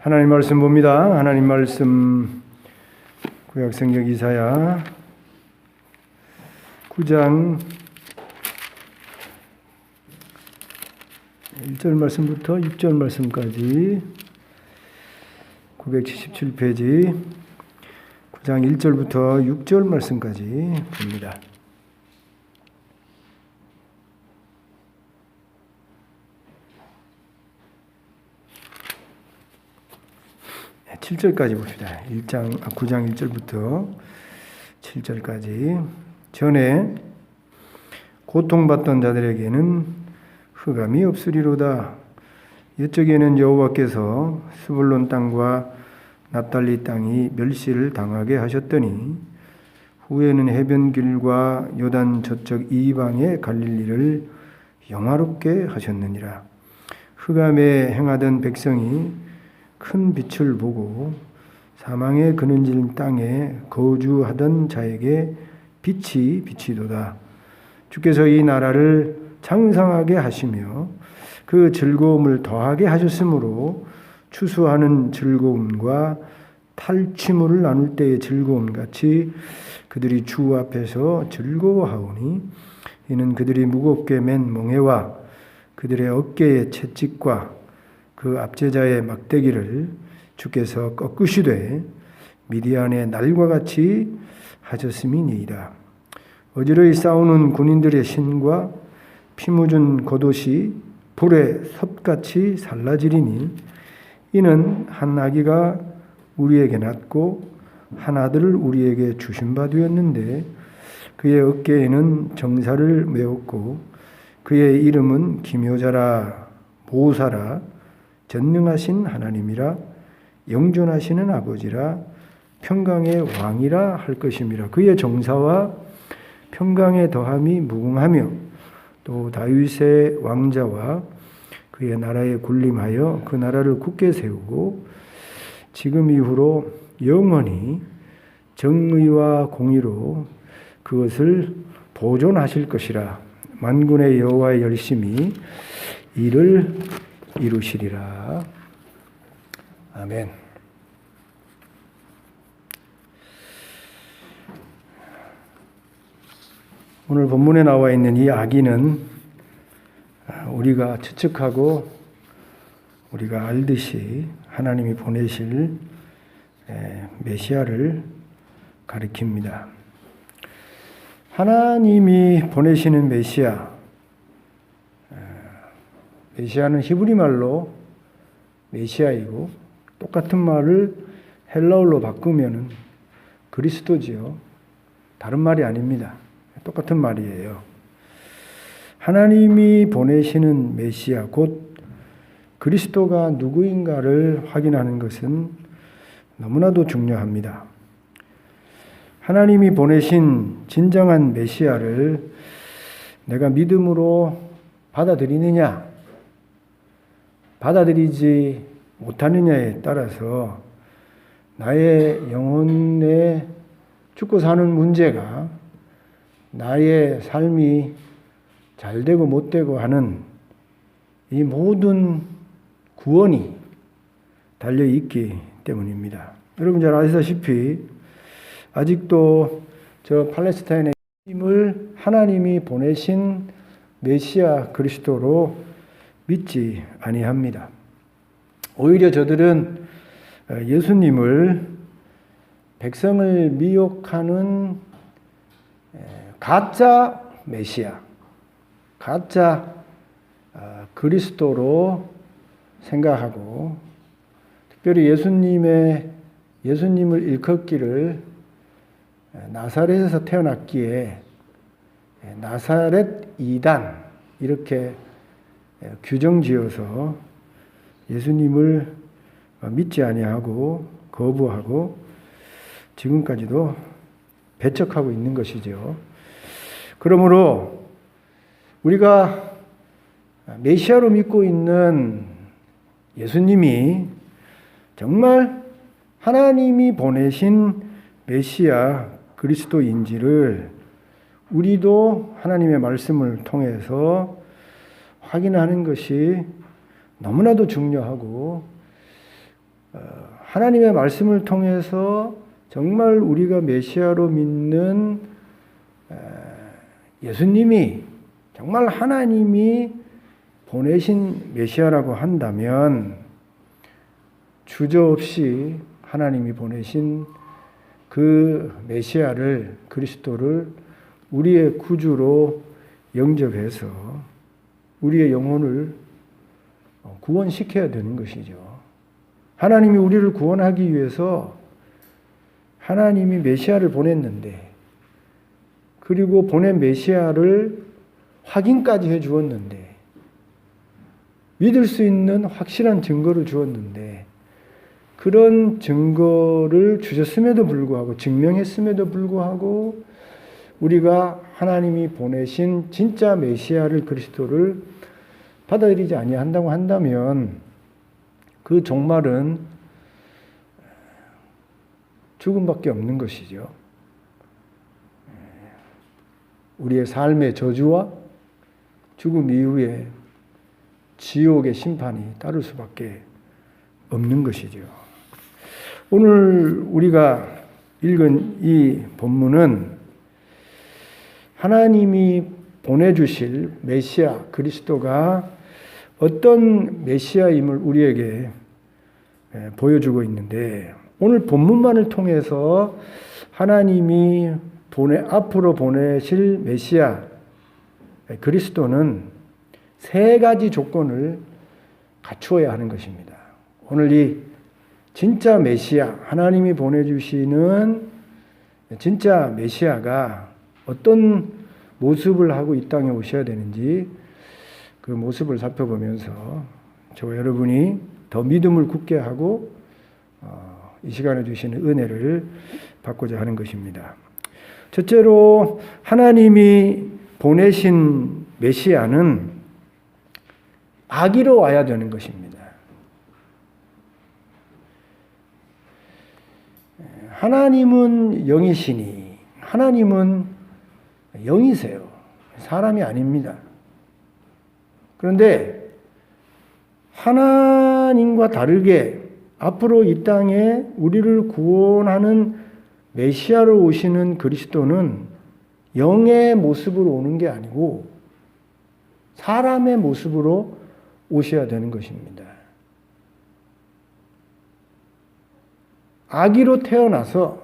하나님 말씀 봅니다. 하나님 말씀 구약성경 이사야 9장 1절 말씀부터 6절 말씀까지 977페이지 9장 1절부터 6절 말씀까지 봅니다. 7절까지 봅시다. 9장 1절부터 7절까지. 전에 고통받던 자들에게는 흑암이 없으리로다. 옛적에는 여호와께서 스불론 땅과 납달리 땅이 멸시를 당하게 하셨더니 후에는 해변길과 요단 저쪽 이방의 갈릴리를 영화롭게 하셨느니라. 흑암에 행하던 백성이 큰 빛을 보고 사망의 그늘진 땅에 거주하던 자에게 빛이 비치도다. 주께서 이 나라를 장성하게 하시며 그 즐거움을 더하게 하셨으므로 추수하는 즐거움과 탈취물을 나눌 때의 즐거움 같이 그들이 주 앞에서 즐거워하오니 이는 그들이 무겁게 맨 멍에와 그들의 어깨의 채찍과 그 압제자의 막대기를 주께서 꺾으시되 미디안의 날과 같이 하셨음이니이다. 어지러이 싸우는 군인들의 신과 피 묻은 겉옷이 불에 섭같이 살라지리니 이는 한 아기가 우리에게 낳고 한 아들을 우리에게 주신 바 되었는데 그의 어깨에는 정사를 메었고 그의 이름은 기묘자라 보사라 전능하신 하나님이라 영존하시는 아버지라 평강의 왕이라 할 것임이라. 그의 정사와 평강의 더함이 무궁하며 또 다윗의 왕자와 그의 나라에 군림하여 그 나라를 굳게 세우고 지금 이후로 영원히 정의와 공의로 그것을 보존하실 것이라. 만군의 여호와의 열심히 이를 이루시리라. 아멘. 오늘 본문에 나와 있는 이 아기는 우리가 추측하고 우리가 알듯이 하나님이 보내실 메시아를 가리킵니다. 하나님이 보내시는 메시아는 히브리 말로 메시아이고 똑같은 말을 헬라어로 바꾸면 그리스도지요. 다른 말이 아닙니다. 똑같은 말이에요. 하나님이 보내시는 메시아 곧 그리스도가 누구인가를 확인하는 것은 너무나도 중요합니다. 하나님이 보내신 진정한 메시아를 내가 믿음으로 받아들이느냐 받아들이지 못하느냐에 따라서 나의 영혼에 죽고 사는 문제가 나의 삶이 잘되고 못되고 하는 이 모든 구원이 달려있기 때문입니다. 여러분 잘 아시다시피 아직도 저 팔레스타인의 힘을 하나님이 보내신 메시아 그리스도로 믿지 아니합니다. 오히려 저들은 예수님을 백성을 미혹하는 가짜 메시아, 가짜 그리스도로 생각하고 특별히 예수님을 일컫기를 나사렛에서 태어났기에 나사렛 이단 이렇게 규정지어서 예수님을 믿지 아니하고 거부하고 지금까지도 배척하고 있는 것이죠. 그러므로 우리가 메시아로 믿고 있는 예수님이 정말 하나님이 보내신 메시아 그리스도인지를 우리도 하나님의 말씀을 통해서 확인하는 것이 너무나도 중요하고 하나님의 말씀을 통해서 정말 우리가 메시아로 믿는 예수님이 정말 하나님이 보내신 메시아라고 한다면 주저없이 하나님이 보내신 그 메시아를, 그리스도를 우리의 구주로 영접해서 우리의 영혼을 구원시켜야 되는 것이죠. 하나님이 우리를 구원하기 위해서 하나님이 메시아를 보냈는데, 그리고 보낸 메시아를 확인까지 해 주었는데, 믿을 수 있는 확실한 증거를 주었는데, 그런 증거를 주셨음에도 불구하고, 증명했음에도 불구하고 우리가 하나님이 보내신 진짜 메시아를, 그리스도를 받아들이지 아니한다고 한다면 그 종말은 죽음밖에 없는 것이죠. 우리의 삶의 저주와 죽음 이후에 지옥의 심판이 따를 수밖에 없는 것이죠. 오늘 우리가 읽은 이 본문은 하나님이 보내주실 메시아 그리스도가 어떤 메시아임을 우리에게 보여주고 있는데, 오늘 본문만을 통해서 하나님이 앞으로 보내실 메시아 그리스도는 세 가지 조건을 갖추어야 하는 것입니다. 오늘 이 진짜 메시아, 하나님이 보내주시는 진짜 메시아가 어떤 모습을 하고 이 땅에 오셔야 되는지 그 모습을 살펴보면서 저와 여러분이 더 믿음을 굳게 하고 이 시간에 주시는 은혜를 받고자 하는 것입니다. 첫째로 하나님이 보내신 메시아는 아기로 와야 되는 것입니다. 하나님은 영이시니, 하나님은 영이세요. 사람이 아닙니다. 그런데 하나님과 다르게 앞으로 이 땅에 우리를 구원하는 메시아로 오시는 그리스도는 영의 모습으로 오는 게 아니고 사람의 모습으로 오셔야 되는 것입니다. 아기로 태어나서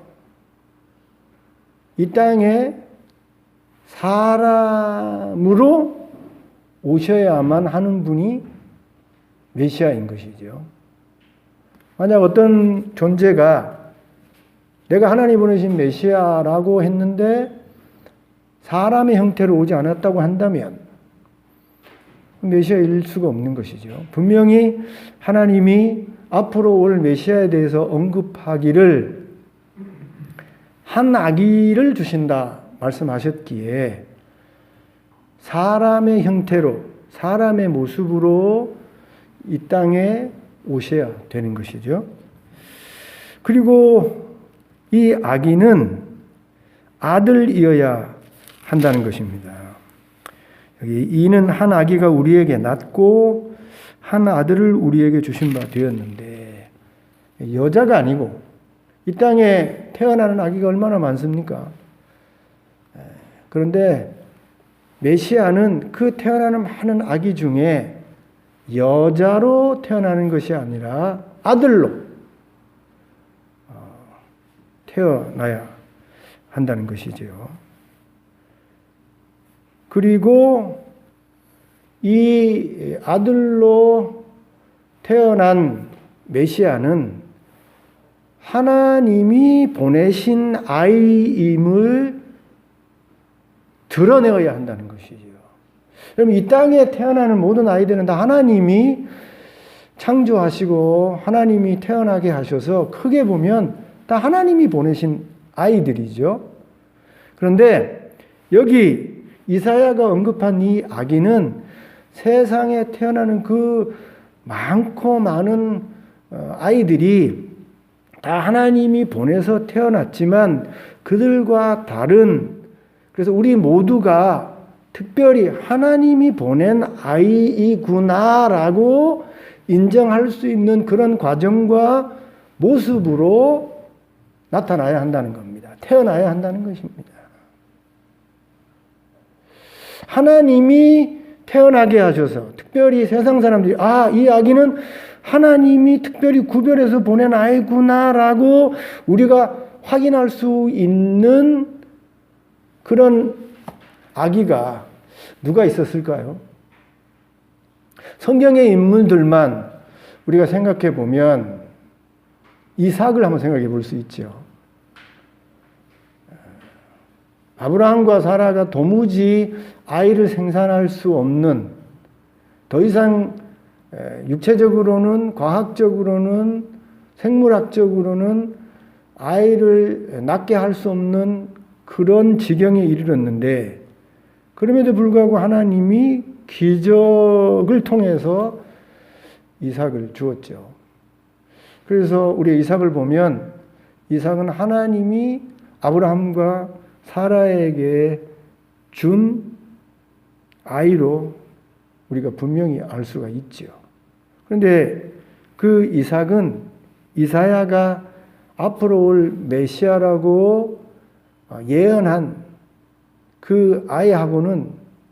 이 땅에 사람으로 오셔야만 하는 분이 메시아인 것이죠. 만약 어떤 존재가 내가 하나님 보내신 메시아라고 했는데 사람의 형태로 오지 않았다고 한다면 메시아일 수가 없는 것이죠. 분명히 하나님이 앞으로 올 메시아에 대해서 언급하기를 한 아기를 주신다 말씀하셨기에 사람의 형태로, 사람의 모습으로 이 땅에 오셔야 되는 것이죠. 그리고 이 아기는 아들이어야 한다는 것입니다. 여기 이는 한 아기가 우리에게 낳고 한 아들을 우리에게 주신 바 되었는데, 여자가 아니고 이 땅에 태어나는 아기가 얼마나 많습니까? 그런데 메시아는 그 태어나는 많은 아기 중에 여자로 태어나는 것이 아니라 아들로 태어나야 한다는 것이죠. 그리고 이 아들로 태어난 메시아는 하나님이 보내신 아이임을 드러내어야 한다는 것이죠. 그럼 이 땅에 태어나는 모든 아이들은 다 하나님이 창조하시고 하나님이 태어나게 하셔서 크게 보면 다 하나님이 보내신 아이들이죠. 그런데 여기 이사야가 언급한 이 아기는 세상에 태어나는 그 많고 많은 아이들이 다 하나님이 보내서 태어났지만 그들과 다른, 그래서 우리 모두가 특별히 하나님이 보낸 아이이구나라고 인정할 수 있는 그런 과정과 모습으로 나타나야 한다는 겁니다. 태어나야 한다는 것입니다. 하나님이 태어나게 하셔서 특별히 세상 사람들이 이 아기는 하나님이 특별히 구별해서 보낸 아이구나라고 우리가 확인할 수 있는 그런 아기가 누가 있었을까요? 성경의 인물들만 우리가 생각해 보면 이삭을 한번 생각해 볼 수 있죠. 아브라함과 사라가 도무지 아이를 생산할 수 없는, 더 이상 육체적으로는, 과학적으로는, 생물학적으로는 아이를 낳게 할 수 없는 그런 지경에 이르렀는데, 그럼에도 불구하고 하나님이 기적을 통해서 이삭을 주었죠. 그래서 우리 이삭을 보면 이삭은 하나님이 아브라함과 사라에게 준 아이로 우리가 분명히 알 수가 있죠. 그런데 그 이삭은 이사야가 앞으로 올 메시아라고 예언한 그 아이하고는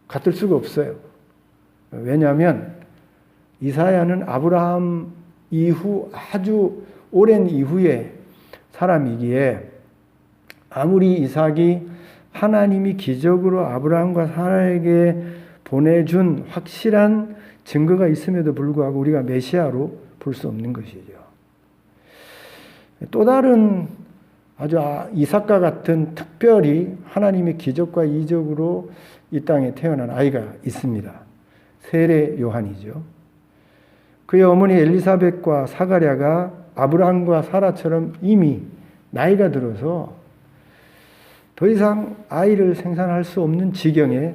같을 수가 없어요. 왜냐하면 이사야는 아브라함 이후 아주 오랜 이후의 사람이기에 아무리 이삭이 하나님이 기적으로 아브라함과 사라에게 보내준 확실한 증거가 있음에도 불구하고 우리가 메시아로 볼 수 없는 것이죠. 또 다른 아주 이삭과 같은 특별히 하나님의 기적과 이적으로 이 땅에 태어난 아이가 있습니다. 세례 요한이죠. 그의 어머니 엘리사벳과 사가랴가 아브라함과 사라처럼 이미 나이가 들어서 더 이상 아이를 생산할 수 없는 지경에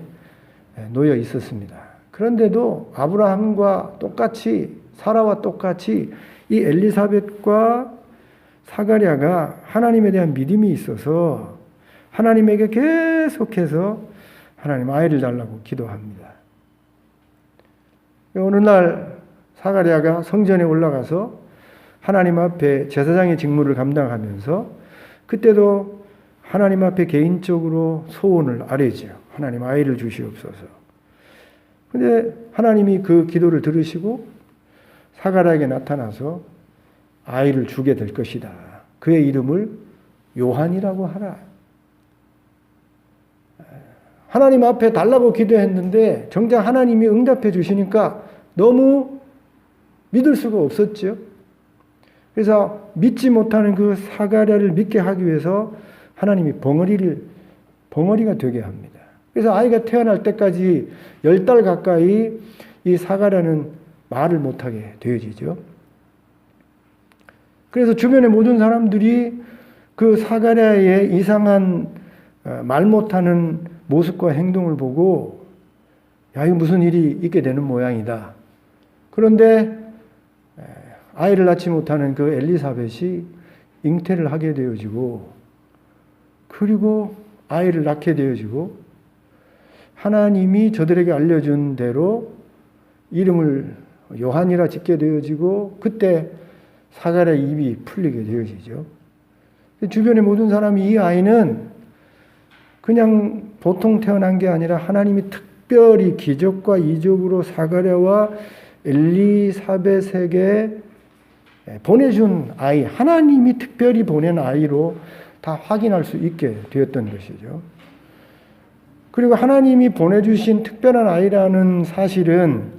놓여 있었습니다. 그런데도 아브라함과 똑같이, 사라와 똑같이 이 엘리사벳과 사가랴가 하나님에 대한 믿음이 있어서 하나님에게 계속해서 하나님 아이를 달라고 기도합니다. 어느 날 사가랴가 성전에 올라가서 하나님 앞에 제사장의 직무를 감당하면서 그때도 하나님 앞에 개인적으로 소원을 아뢰죠. 하나님 아이를 주시옵소서. 그런데 하나님이 그 기도를 들으시고 사가랴에게 나타나서 아이를 주게 될 것이다. 그의 이름을 요한이라고 하라. 하나님 앞에 달라고 기도했는데 정작 하나님이 응답해 주시니까 너무 믿을 수가 없었죠. 그래서 믿지 못하는 그 사가랴를 믿게 하기 위해서 하나님이 벙어리가 되게 합니다. 그래서 아이가 태어날 때까지 10달 가까이 이 사가랴는 말을 못하게 되어지죠. 그래서 주변의 모든 사람들이 그 사가랴의 이상한 말 못하는 모습과 행동을 보고 야, 이거 무슨 일이 있게 되는 모양이다. 그런데 아이를 낳지 못하는 그 엘리사벳이 잉태를 하게 되어지고 그리고 아이를 낳게 되어지고 하나님이 저들에게 알려준 대로 이름을 요한이라 짓게 되어지고 그때 사가랴 입이 풀리게 되어지죠. 주변의 모든 사람이 이 아이는 그냥 보통 태어난 게 아니라 하나님이 특별히 기적과 이적으로 사가랴와 엘리사벳에게 보내준 아이, 하나님이 특별히 보낸 아이로 다 확인할 수 있게 되었던 것이죠. 그리고 하나님이 보내주신 특별한 아이라는 사실은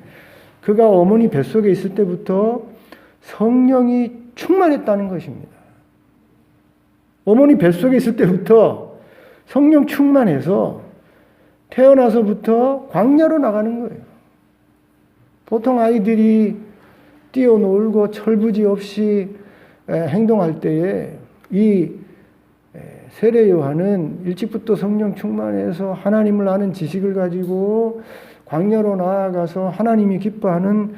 그가 어머니 뱃속에 있을 때부터 성령이 충만했다는 것입니다. 어머니 뱃속에 있을 때부터 성령 충만해서 태어나서부터 광야로 나가는 거예요. 보통 아이들이 뛰어놀고 철부지 없이 행동할 때에 이 세례 요한은 일찍부터 성령 충만해서 하나님을 아는 지식을 가지고 광야로 나아가서 하나님이 기뻐하는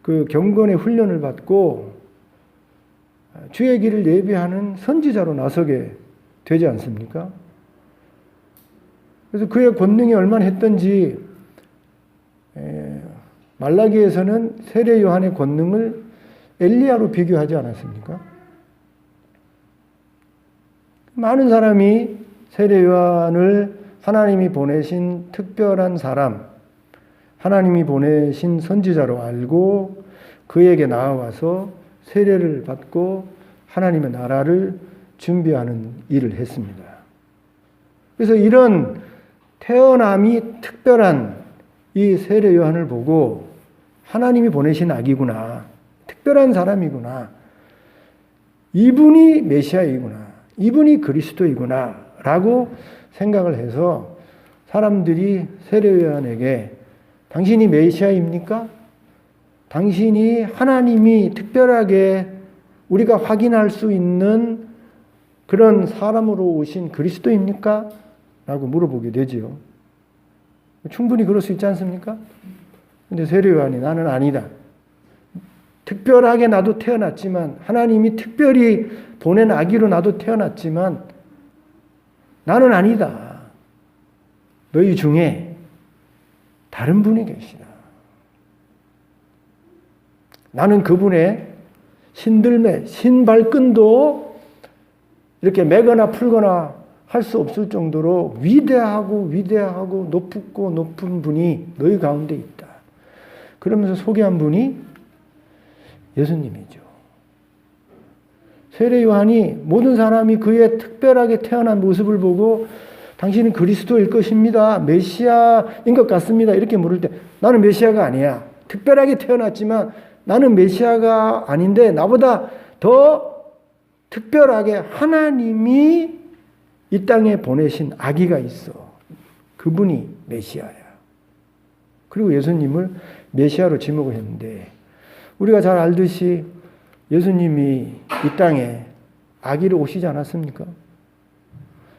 그 경건의 훈련을 받고 주의 길을 예비하는 선지자로 나서게 되지 않습니까? 그래서 그의 권능이 얼마나 했던지 말라기에서는 세례 요한의 권능을 엘리야로 비교하지 않았습니까? 많은 사람이 세례 요한을 하나님이 보내신 특별한 사람, 하나님이 보내신 선지자로 알고 그에게 나아와서 세례를 받고 하나님의 나라를 준비하는 일을 했습니다. 그래서 이런 태어남이 특별한 이 세례 요한을 보고 하나님이 보내신 아기구나, 특별한 사람이구나, 이분이 메시아이구나, 이분이 그리스도이구나 라고 생각을 해서 사람들이 세례 요한에게 당신이 메시아입니까? 당신이 하나님이 특별하게 우리가 확인할 수 있는 그런 사람으로 오신 그리스도입니까? 라고 물어보게 되지요. 충분히 그럴 수 있지 않습니까? 근데 세례 요한이 나는 아니다. 특별하게 나도 태어났지만, 하나님이 특별히 보낸 아기로 나도 태어났지만 나는 아니다. 너희 중에 다른 분이 계시다. 나는 그분의 신들매, 신발끈도 이렇게 매거나 풀거나 할 수 없을 정도로 위대하고 높고 높은 분이 너희 가운데 있다. 그러면서 소개한 분이 예수님이죠. 세례 요한이 모든 사람이 그의 특별하게 태어난 모습을 보고 당신은 그리스도일 것입니다. 메시아인 것 같습니다. 이렇게 물을 때 나는 메시아가 아니야. 특별하게 태어났지만 나는 메시아가 아닌데 나보다 더 특별하게 하나님이 이 땅에 보내신 아기가 있어. 그분이 메시아야. 그리고 예수님을 메시아로 지목을 했는데 우리가 잘 알듯이 예수님이 이 땅에 아기로 오시지 않았습니까?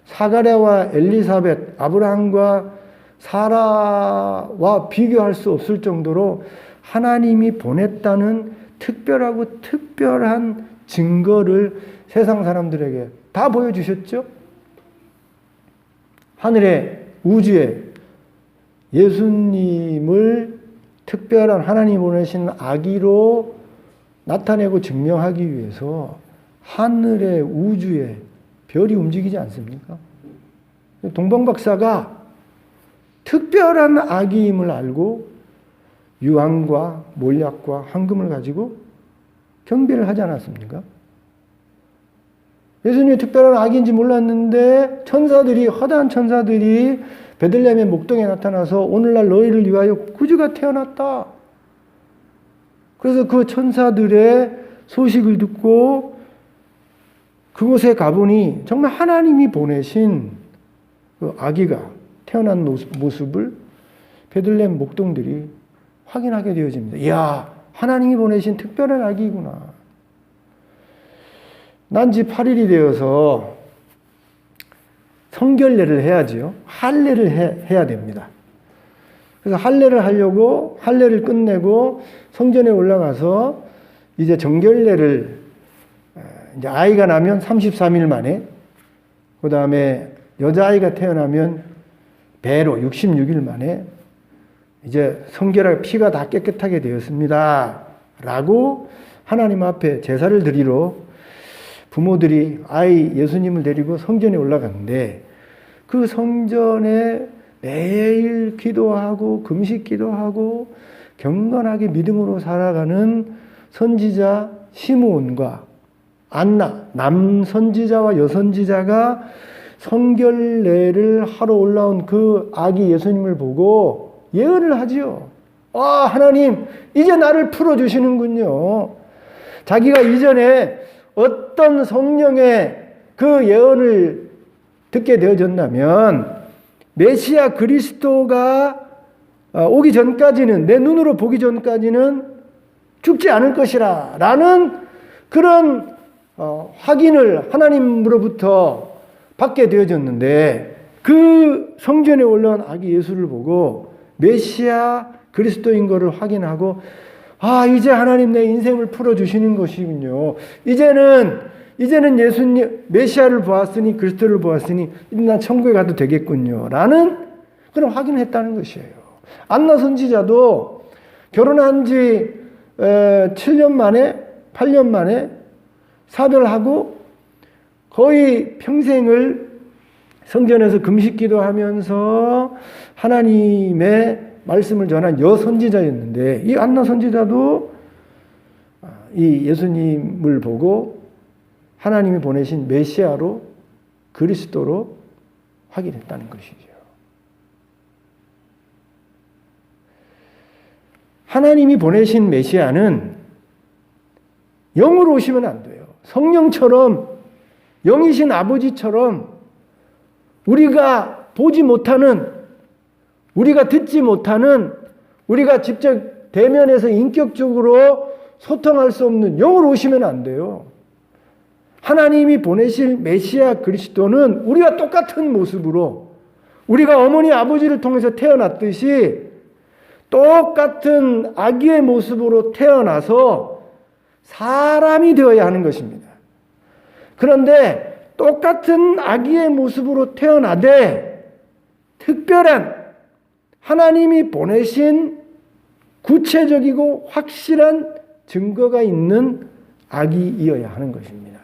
사가랴와 엘리사벳, 아브라함과 사라와 비교할 수 없을 정도로 하나님이 보냈다는 특별하고 특별한 증거를 세상 사람들에게 다 보여주셨죠? 하늘의 우주에 예수님을 특별한 하나님 보내신 아기로 나타내고 증명하기 위해서 하늘의 우주에 별이 움직이지 않습니까? 동방박사가 특별한 아기임을 알고 유황과 몰약과 황금을 가지고 경배를 하지 않았습니까? 예수님이 특별한 아기인지 몰랐는데 허다한 천사들이 베들레헴의 목동에 나타나서 오늘날 너희를 위하여 구주가 태어났다. 그래서 그 천사들의 소식을 듣고 그곳에 가보니 정말 하나님이 보내신 그 아기가 태어난 모습을 베들레헴 목동들이 확인하게 되어집니다. 이야, 하나님이 보내신 특별한 아기구나. 난지 8일이 되어서 성결례를 해야지요. 할례를 해야 됩니다. 그래서 할례를 하려고 할례를 끝내고 성전에 올라가서 이제 정결례를 이제 아이가 나면 33일 만에, 그 다음에 여자아이가 태어나면 배로 66일 만에 이제 성결하게 피가 다 깨끗하게 되었습니다. 라고 하나님 앞에 제사를 드리러 부모들이 아이 예수님을 데리고 성전에 올라갔는데 그 성전에 매일 기도하고 금식 기도하고 경건하게 믿음으로 살아가는 선지자 시므온과 안나, 남선지자와 여선지자가 성결례를 하러 올라온 그 아기 예수님을 보고 예언을 하지요. 아, 하나님, 이제 나를 풀어주시는군요. 자기가 이전에 어떤 성령의 그 예언을 듣게 되어졌냐면 메시아 그리스도가 오기 전까지는, 내 눈으로 보기 전까지는 죽지 않을 것이라 라는 그런 확인을 하나님으로부터 받게 되어졌는데 그 성전에 올라온 아기 예수를 보고 메시아 그리스도인 것을 확인하고 아, 이제 하나님 내 인생을 풀어주시는 것이군요. 이제는 예수님, 메시아를 보았으니, 그리스도를 보았으니, 이제 난 천국에 가도 되겠군요. 라는 그런 확인을 했다는 것이에요. 안나 선지자도 결혼한 지 7년 만에 8년 만에 사별하고 거의 평생을 성전에서 금식기도 하면서 하나님의 말씀을 전한 여선지자였는데, 이 안나 선지자도 이 예수님을 보고 하나님이 보내신 메시아로, 그리스도로 확인했다는 것이죠. 하나님이 보내신 메시아는 영으로 오시면 안 돼요. 성령처럼, 영이신 아버지처럼 우리가 보지 못하는, 우리가 듣지 못하는, 우리가 직접 대면해서 인격적으로 소통할 수 없는 영으로 오시면 안 돼요. 하나님이 보내실 메시아 그리스도는 우리와 똑같은 모습으로, 우리가 어머니 아버지를 통해서 태어났듯이 똑같은 아기의 모습으로 태어나서 사람이 되어야 하는 것입니다. 그런데 똑같은 아기의 모습으로 태어나되 특별한 하나님이 보내신 구체적이고 확실한 증거가 있는 아기이어야 하는 것입니다.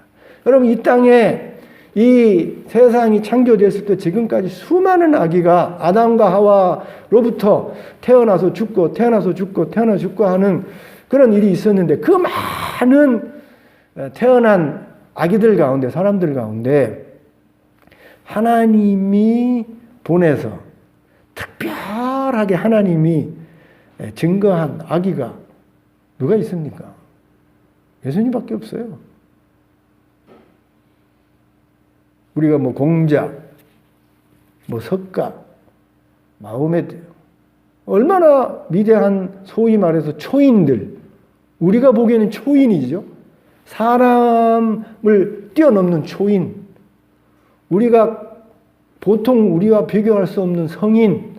여러분, 이 땅에 이 세상이 창조됐을 때 지금까지 수많은 아기가 아담과 하와로부터 태어나서 죽고 태어나서 죽고 태어나서 죽고 하는 그런 일이 있었는데, 그 많은 태어난 아기들 가운데, 사람들 가운데 하나님이 보내서 특별하게 하나님이 증거한 아기가 누가 있습니까? 예수님밖에 없어요. 우리가 뭐 공자, 뭐 석가, 마호메트, 얼마나 위대한, 소위 말해서 초인들, 우리가 보기에는 초인이죠. 사람을 뛰어넘는 초인, 우리가 보통 우리와 비교할 수 없는 성인,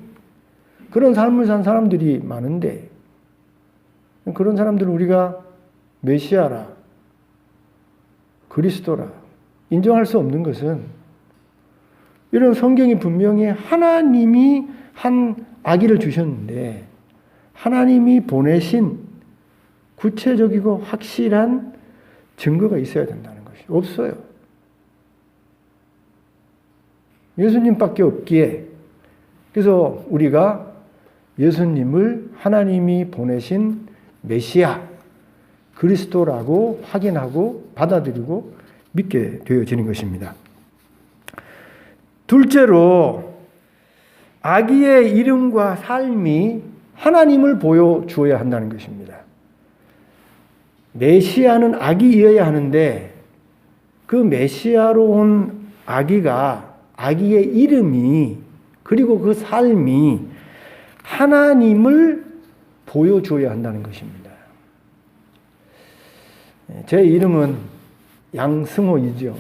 그런 삶을 산 사람들이 많은데, 그런 사람들을 우리가 메시아라, 그리스도라 인정할 수 없는 것은, 이런 성경이 분명히 하나님이 한 아기를 주셨는데 하나님이 보내신 구체적이고 확실한 증거가 있어야 된다는 것이 없어요. 예수님밖에 없기에, 그래서 우리가 예수님을 하나님이 보내신 메시아 그리스도라고 확인하고 받아들이고 믿게 되어지는 것입니다. 둘째로, 아기의 이름과 삶이 하나님을 보여주어야 한다는 것입니다. 메시아는 아기이어야 하는데 그 메시아로 온 아기가, 아기의 이름이, 그리고 그 삶이 하나님을 보여주어야 한다는 것입니다. 제 이름은 양승호이죠.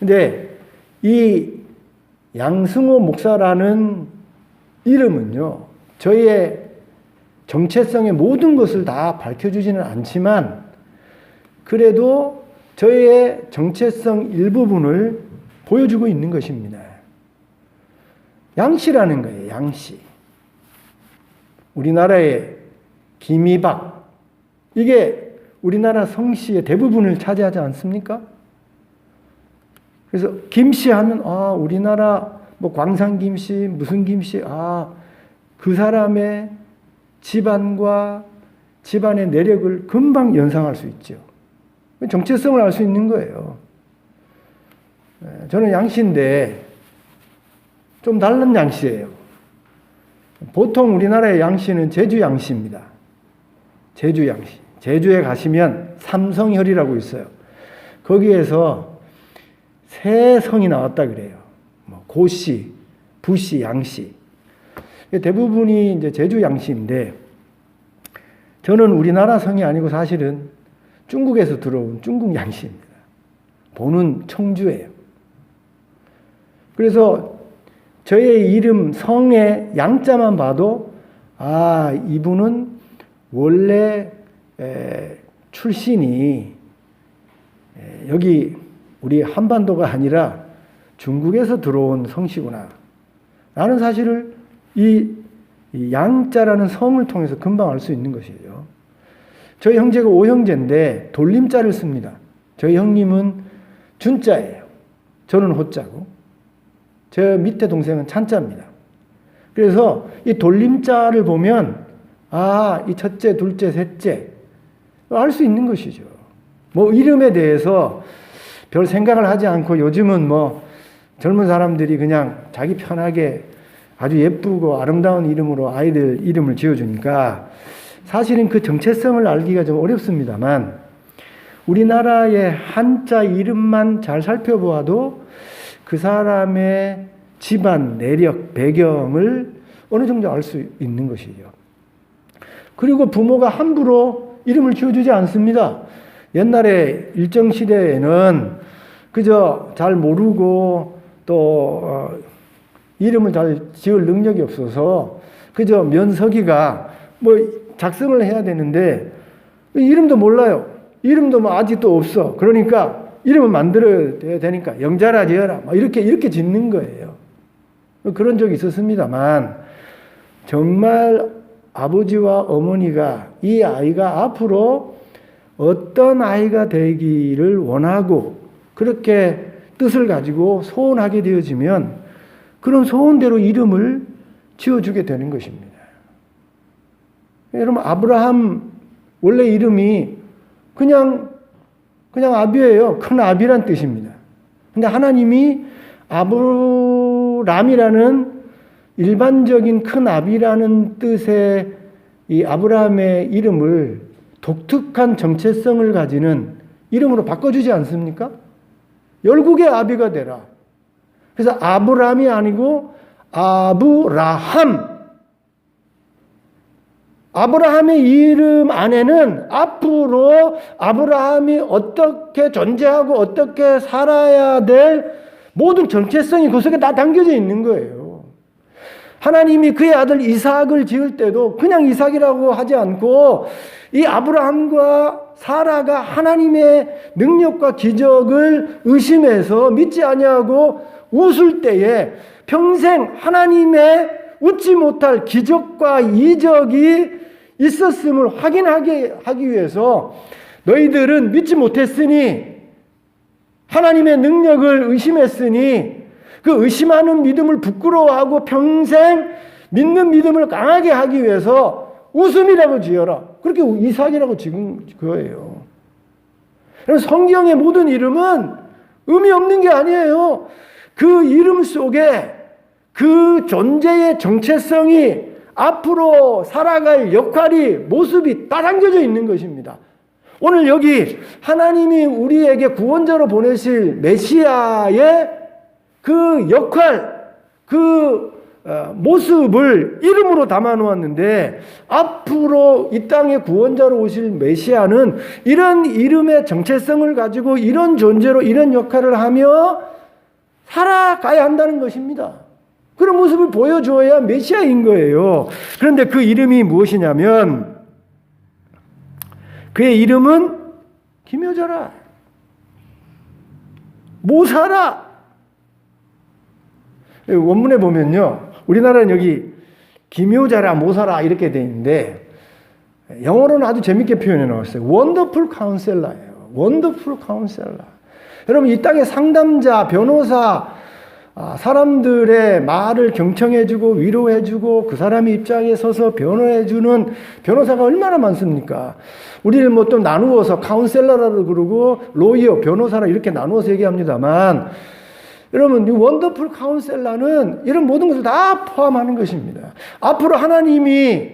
근데 이 양승호 목사라는 이름은요, 저의 정체성의 모든 것을 다 밝혀주지는 않지만 그래도 저의 정체성 일부분을 보여주고 있는 것입니다. 양씨라는 거예요. 양씨. 우리나라의 김이박, 이게 우리나라 성씨의 대부분을 차지하지 않습니까? 그래서 김씨 하면 우리나라 뭐 광산 김씨, 무슨 김씨, 그 사람의 집안과 집안의 내력을 금방 연상할 수 있죠. 정체성을 알 수 있는 거예요. 저는 양씨인데 좀 다른 양씨예요. 보통 우리나라의 양씨는 제주 양씨입니다. 제주 양씨. 제주에 가시면 삼성혈이라고 있어요. 거기에서 세 성이 나왔다 그래요. 뭐 고씨, 부씨, 양씨. 대부분이 이제 제주 양씨인데, 저는 우리나라 성이 아니고 사실은 중국에서 들어온 중국 양씨입니다. 본은 청주예요. 그래서 저의 이름 성의 양자만 봐도 이분은 원래 출신이 여기 우리 한반도가 아니라 중국에서 들어온 성씨구나 라는 사실을 이 이 양자라는 성을 통해서 금방 알 수 있는 것이에요. 저희 형제가 5형제인데 돌림자를 씁니다. 저희 형님은 준자예요. 저는 호자고 저 밑에 동생은 찬자입니다. 그래서 이 돌림자를 보면 이 첫째, 둘째, 셋째 알 수 있는 것이죠. 뭐 이름에 대해서 별 생각을 하지 않고 요즘은 뭐 젊은 사람들이 그냥 자기 편하게 아주 예쁘고 아름다운 이름으로 아이들 이름을 지어주니까 사실은 그 정체성을 알기가 좀 어렵습니다만 우리나라의 한자 이름만 잘 살펴보아도 그 사람의 집안, 내력, 배경을 어느 정도 알 수 있는 것이죠. 그리고 부모가 함부로 이름을 지어주지 않습니다. 옛날에 일정시대에는 그저 잘 모르고 또 이름을 잘 지을 능력이 없어서 그저 면석이가 뭐 작성을 해야 되는데 이름도 몰라요. 이름도 뭐 아직도 없어. 그러니까 이름을 만들어야 되니까 영자라 지어라. 이렇게 짓는 거예요. 그런 적이 있었습니다만 정말 아버지와 어머니가 이 아이가 앞으로 어떤 아이가 되기를 원하고 그렇게 뜻을 가지고 소원하게 되어지면 그런 소원대로 이름을 지어주게 되는 것입니다. 여러분 아브라함 원래 이름이 그냥 아비예요. 큰 아비란 뜻입니다. 근데 하나님이 아브람이라는 일반적인 큰 아비라는 뜻의 이 아브라함의 이름을 독특한 정체성을 가지는 이름으로 바꿔주지 않습니까? 열국의 아비가 되라. 그래서 아브람이 아니고 아브라함. 아브라함의 이름 안에는 앞으로 아브라함이 어떻게 존재하고 어떻게 살아야 될 모든 정체성이 그 속에 다 담겨져 있는 거예요. 하나님이 그의 아들 이삭을 지을 때도 그냥 이삭이라고 하지 않고 이 아브라함과 사라가 하나님의 능력과 기적을 의심해서 믿지 아니하고 웃을 때에 평생 하나님의 웃지 못할 기적과 이적이 있었음을 확인하게 하기 위해서 너희들은 믿지 못했으니 하나님의 능력을 의심했으니 그 의심하는 믿음을 부끄러워하고 평생 믿는 믿음을 강하게 하기 위해서 웃음이라고 지어라. 그렇게 이삭이라고 지은 거예요. 성경의 모든 이름은 의미 없는 게 아니에요. 그 이름 속에 그 존재의 정체성이 앞으로 살아갈 역할이 모습이 다 담겨져 있는 것입니다. 오늘 여기 하나님이 우리에게 구원자로 보내실 메시아의 그 역할, 그 모습을 이름으로 담아 놓았는데 앞으로 이 땅에 구원자로 오실 메시아는 이런 이름의 정체성을 가지고 이런 존재로 이런 역할을 하며 살아가야 한다는 것입니다. 그런 모습을 보여줘야 메시아인 거예요. 그런데 그 이름이 무엇이냐면 그의 이름은 기묘자라, 모사라. 원문에 보면요, 우리나라는 여기 기묘자라, 모사라 이렇게 돼 있는데 영어로는 아주 재밌게 표현해 놓았어요. 원더풀 카운셀러예요. 원더풀 카운셀러. 여러분 이 땅의 상담자, 변호사, 사람들의 말을 경청해주고 위로해주고 그 사람의 입장에 서서 변호해주는 변호사가 얼마나 많습니까? 우리를 뭐 또 나누어서 카운셀러라고 그러고 로이어, 변호사라 이렇게 나누어서 얘기합니다만 여러분 이 원더풀 카운셀러는 이런 모든 것을 다 포함하는 것입니다. 앞으로 하나님이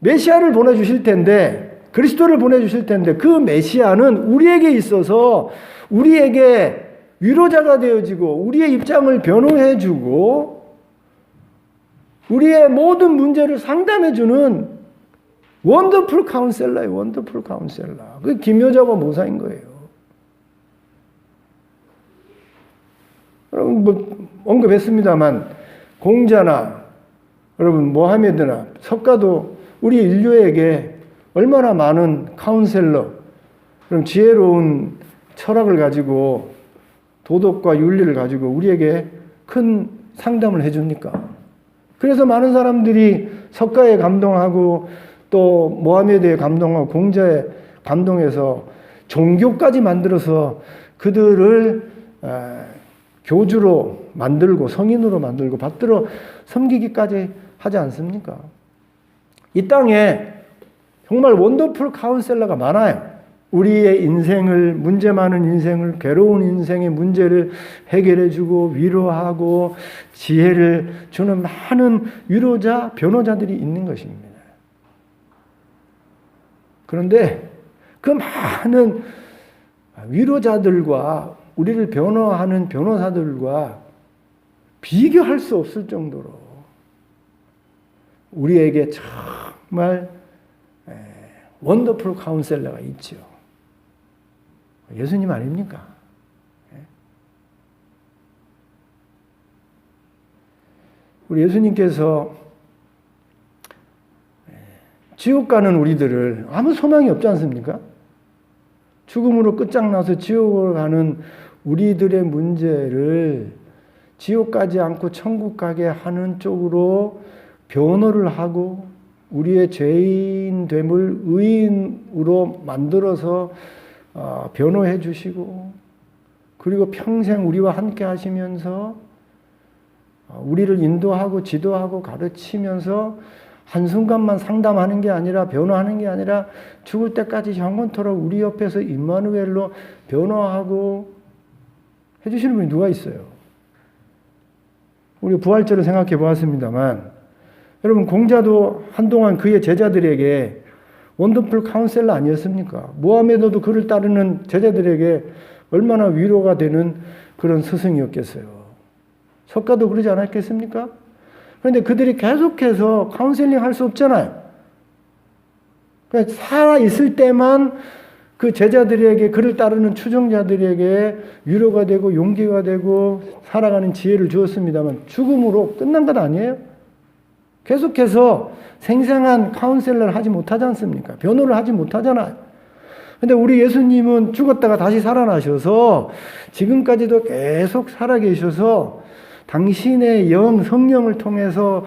메시아를 보내주실 텐데 그리스도를 보내주실 텐데 그 메시아는 우리에게 있어서 우리에게 위로자가 되어지고 우리의 입장을 변호해주고 우리의 모든 문제를 상담해주는 원더풀 카운셀러예요. 원더풀 카운셀러. 그게 기묘자와 모사인 거예요. 여러분 뭐 언급했습니다만 공자나 여러분 모하메드나 석가도 우리 인류에게 얼마나 많은 카운셀러, 그럼 지혜로운 철학을 가지고 도덕과 윤리를 가지고 우리에게 큰 상담을 해줍니까? 그래서 많은 사람들이 석가에 감동하고 또 모하메드에 감동하고 공자에 감동해서 종교까지 만들어서 그들을 교주로 만들고 성인으로 만들고 받들어 섬기기까지 하지 않습니까? 이 땅에 정말 원더풀 카운셀러가 많아요. 우리의 인생을, 문제 많은 인생을, 괴로운 인생의 문제를 해결해주고 위로하고 지혜를 주는 많은 위로자, 변호자들이 있는 것입니다. 그런데 그 많은 위로자들과 우리를 변호하는 변호사들과 비교할 수 없을 정도로 우리에게 정말 원더풀 카운셀러가 있죠. 예수님 아닙니까? 우리 예수님께서 지옥 가는 우리들을 아무 소망이 없지 않습니까? 죽음으로 끝장나서 지옥으로 가는 우리들의 문제를 지옥 가지 않고 천국 가게 하는 쪽으로 변호를 하고 우리의 죄인됨을 의인으로 만들어서 변호해 주시고 그리고 평생 우리와 함께 하시면서 우리를 인도하고 지도하고 가르치면서 한순간만 상담하는 게 아니라 변호하는 게 아니라 죽을 때까지 영원토록 우리 옆에서 임마누엘로 변호하고 해주시는 분이 누가 있어요? 우리 부활절을 생각해 보았습니다만 여러분 공자도 한동안 그의 제자들에게 원더풀 카운셀러 아니었습니까? 모하메드도 그를 따르는 제자들에게 얼마나 위로가 되는 그런 스승이었겠어요. 석가도 그러지 않았겠습니까? 그런데 그들이 계속해서 카운셀링 할 수 없잖아요. 그러니까 살아있을 때만 그 제자들에게 그를 따르는 추종자들에게 위로가 되고 용기가 되고 살아가는 지혜를 주었습니다만 죽음으로 끝난 것 아니에요? 계속해서 생생한 카운셀러를 하지 못하지 않습니까? 변호를 하지 못하잖아요. 근데 우리 예수님은 죽었다가 다시 살아나셔서 지금까지도 계속 살아계셔서 당신의 영, 성령을 통해서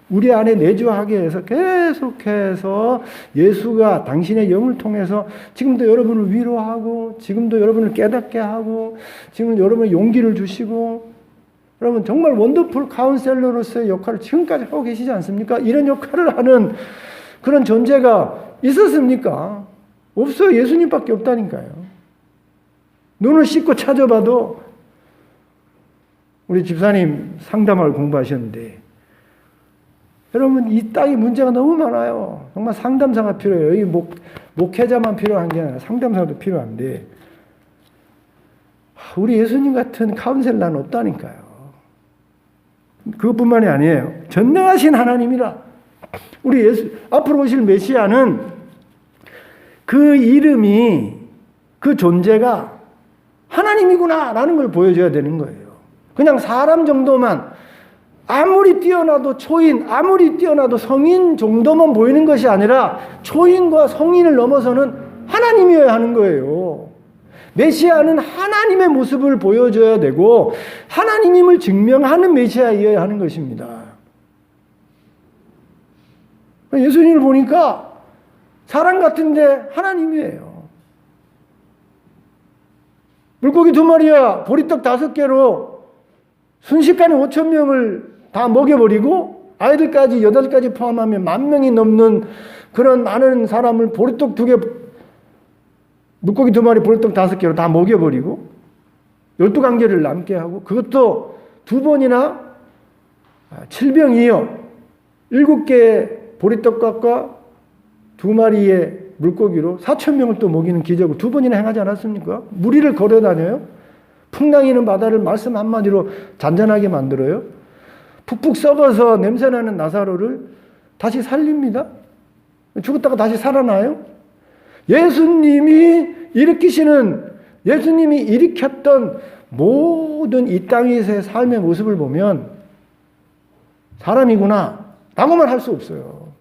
우리 안에 내주하게 해서 계속해서 예수가 당신의 영을 통해서 지금도 여러분을 위로하고 지금도 여러분을 깨닫게 하고 지금 여러분의 용기를 주시고 여러분 정말 원더풀 카운셀러로서의 역할을 지금까지 하고 계시지 않습니까? 이런 역할을 하는 그런 존재가 있었습니까? 없어요. 예수님밖에 없다니까요. 눈을 씻고 찾아봐도 우리 집사님 상담을 공부하셨는데 여러분 이 땅에 문제가 너무 많아요. 정말 상담사가 필요해요. 여기 목회자만 필요한 게 아니라 상담사도 필요한데 우리 예수님 같은 카운셀러는 없다니까요. 그것뿐만이 아니에요. 전능하신 하나님이라 우리 앞으로 오실 메시아는 그 이름이 그 존재가 하나님이구나라는 걸 보여줘야 되는 거예요. 그냥 사람 정도만 아무리 뛰어나도 초인, 아무리 뛰어나도 성인 정도만 보이는 것이 아니라 초인과 성인을 넘어서는 하나님이어야 하는 거예요. 메시아는 하나님의 모습을 보여줘야 되고 하나님임을 증명하는 메시아이어야 하는 것입니다. 예수님을 보니까 사람 같은데 하나님이에요. 물고기 2마리와 보리떡 5개로 순식간에 5,000명을 다 먹여버리고 아이들까지 8가지 포함하면 10,000명이 넘는 그런 많은 사람을 보리떡 2개 물고기 2마리 보리떡 5개로 다 먹여버리고 12관계를 남게 하고 그것도 2번이나 7병이요 7개의 보리떡과 2마리의 물고기로 4,000명을 또 먹이는 기적을 2번이나 행하지 않았습니까? 무리를 걸어다녀요. 풍랑이는 바다를 말씀 한마디로 잔잔하게 만들어요. 푹푹 썩어서 냄새나는 나사로를 다시 살립니다. 죽었다가 다시 살아나요. 예수님이 일으켰던 모든 이 땅에서의 삶의 모습을 보면 사람이구나 라고만 할 수 없어요.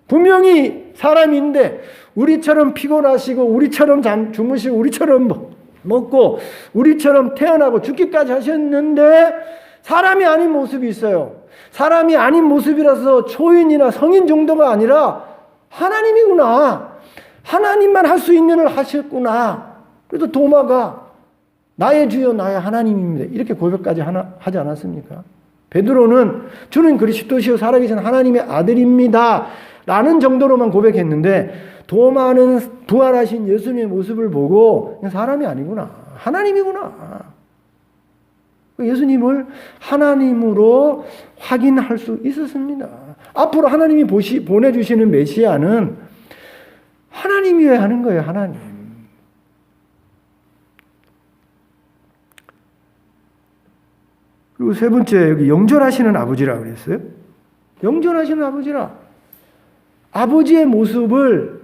분명히 사람인데 우리처럼 피곤하시고 우리처럼 주무시고 우리처럼 먹고 우리처럼 태어나고 죽기까지 하셨는데 사람이 아닌 모습이 있어요. 사람이 아닌 모습이라서 초인이나 성인 정도가 아니라 하나님이구나. 하나님만 할 수 있는 일을 하셨구나. 그래서 도마가 나의 주여 나의 하나님입니다. 이렇게 고백까지 하지 않았습니까? 베드로는 주는 그리스도시요 살아계신 하나님의 아들입니다. 라는 정도로만 고백했는데 도마는 부활하신 예수님의 모습을 보고 사람이 아니구나. 하나님이구나. 예수님을 하나님으로 확인할 수 있었습니다. 앞으로 하나님이 보내주시는 메시아는 하나님이어야 하는 거예요. 하나님. 그리고 세 번째 여기 영존하시는 아버지라고 그랬어요. 영존하시는 아버지라. 아버지의 모습을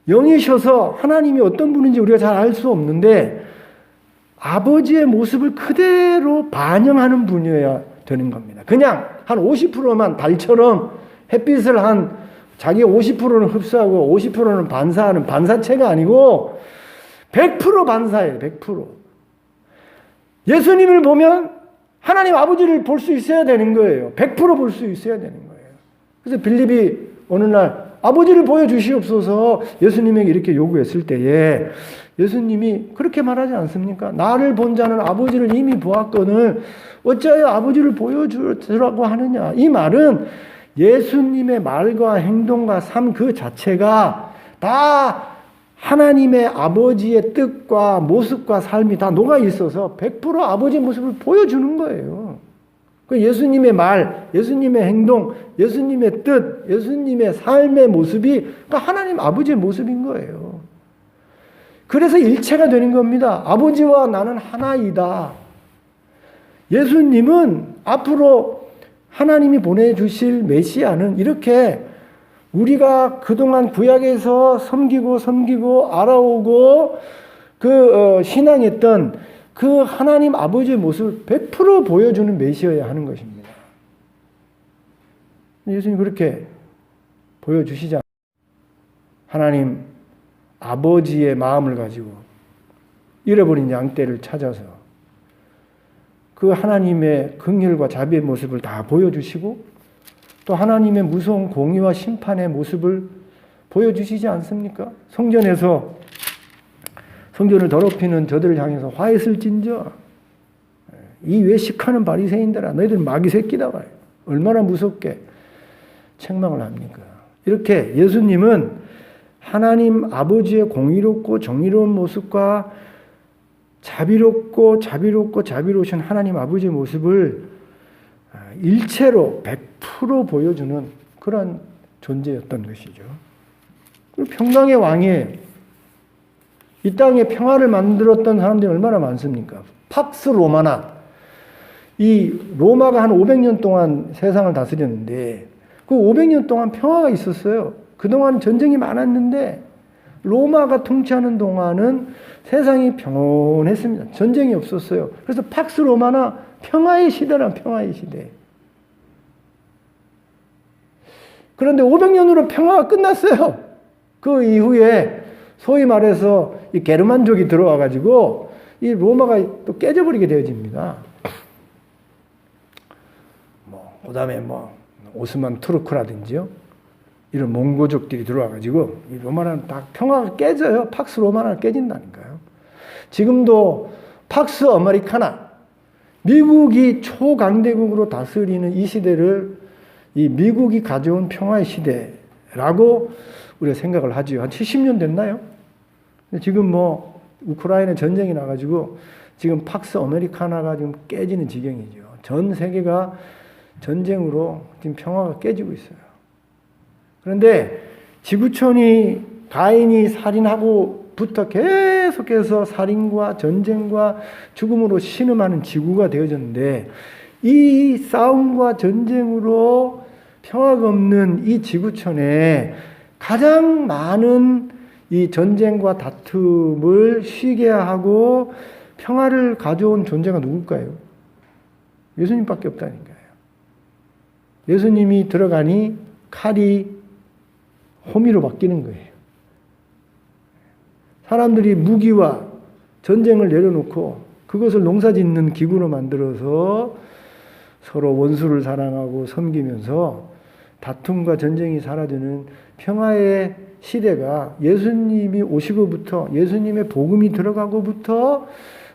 영이셔서 하나님이 어떤 분인지 우리가 잘 알 수 없는데 아버지의 모습을 그대로 반영하는 분이어야 되는 겁니다. 그냥 한 50%만 달처럼 햇빛을 자기 50%는 흡수하고 50%는 반사하는 반사체가 아니고 100% 반사예요. 100%. 예수님을 보면 하나님 아버지를 볼 수 있어야 되는 거예요. 100% 볼 수 있어야 되는 거예요. 그래서 빌립이 어느 날 아버지를 보여주시옵소서 예수님에게 이렇게 요구했을 때에 예수님이 그렇게 말하지 않습니까? 나를 본 자는 아버지를 이미 보았거늘 어찌하여 아버지를 보여주라고 하느냐. 이 말은 예수님의 말과 행동과 삶 그 자체가 다 하나님의 아버지의 뜻과 모습과 삶이 다 녹아 있어서 100% 아버지의 모습을 보여주는 거예요. 예수님의 말, 예수님의 행동, 예수님의 뜻, 예수님의 삶의 모습이 하나님 아버지의 모습인 거예요. 그래서 일체가 되는 겁니다. 아버지와 나는 하나이다. 예수님은 앞으로 하나님이 보내주실 메시아는 이렇게 우리가 그동안 구약에서 섬기고 알아오고 신앙했던 그 하나님 아버지의 모습을 100% 보여주는 메시아여야 하는 것입니다. 예수님 그렇게 보여주시지 않습니까? 하나님 아버지의 마음을 가지고 잃어버린 양떼를 찾아서 그 하나님의 긍휼과 자비의 모습을 다 보여주시고 또 하나님의 무서운 공의와 심판의 모습을 보여주시지 않습니까? 성전에서 성전을 더럽히는 저들을 향해서 화했을진저 이 외식하는 바리새인들아 너희들 마귀 새끼다 봐요. 얼마나 무섭게 책망을 합니까? 이렇게 예수님은 하나님 아버지의 공의롭고 정의로운 모습과 자비로우신 하나님 아버지의 모습을 일체로 100% 보여주는 그런 존재였던 것이죠. 그리고 평강의 왕이에요. 이 땅에 평화를 만들었던 사람들이 얼마나 많습니까? 팍스 로마나. 이 로마가 한 500년 동안 세상을 다스렸는데 그 500년 동안 평화가 있었어요. 그동안 전쟁이 많았는데 로마가 통치하는 동안은 세상이 평온했습니다. 전쟁이 없었어요. 그래서 팍스 로마나 평화의 시대란 평화의 시대. 그런데 500년으로 평화가 끝났어요. 그 이후에 소위 말해서 이 게르만족이 들어와 가지고 이 로마가 또 깨져버리게 되어집니다. 그다음에 오스만 투르크라든지요. 이런 몽고족들이 들어와 가지고 이 로마는 다 평화가 깨져요. 팍스 로마는 깨진다니까요. 지금도 팍스 아메리카나 미국이 초강대국으로 다스리는 이 시대를 이 미국이 가져온 평화의 시대라고 우리가 생각을 하지요. 한 70년 됐나요? 지금 우크라이나 전쟁이 나가지고 지금 팍스 아메리카나가 지금 깨지는 지경이죠. 전 세계가 전쟁으로 지금 평화가 깨지고 있어요. 그런데 지구촌이 가인이 살인하고부터 계속해서 살인과 전쟁과 죽음으로 신음하는 지구가 되어졌는데 이 싸움과 전쟁으로 평화가 없는 이 지구촌에 가장 많은 이 전쟁과 다툼을 쉬게 하고 평화를 가져온 존재가 누굴까요? 예수님밖에 없다니까요. 예수님이 들어가니 칼이 호미로 바뀌는 거예요. 사람들이 무기와 전쟁을 내려놓고 그것을 농사 짓는 기구로 만들어서 서로 원수를 사랑하고 섬기면서 다툼과 전쟁이 사라지는 평화의 시대가 예수님이 오시고부터, 예수님의 복음이 들어가고부터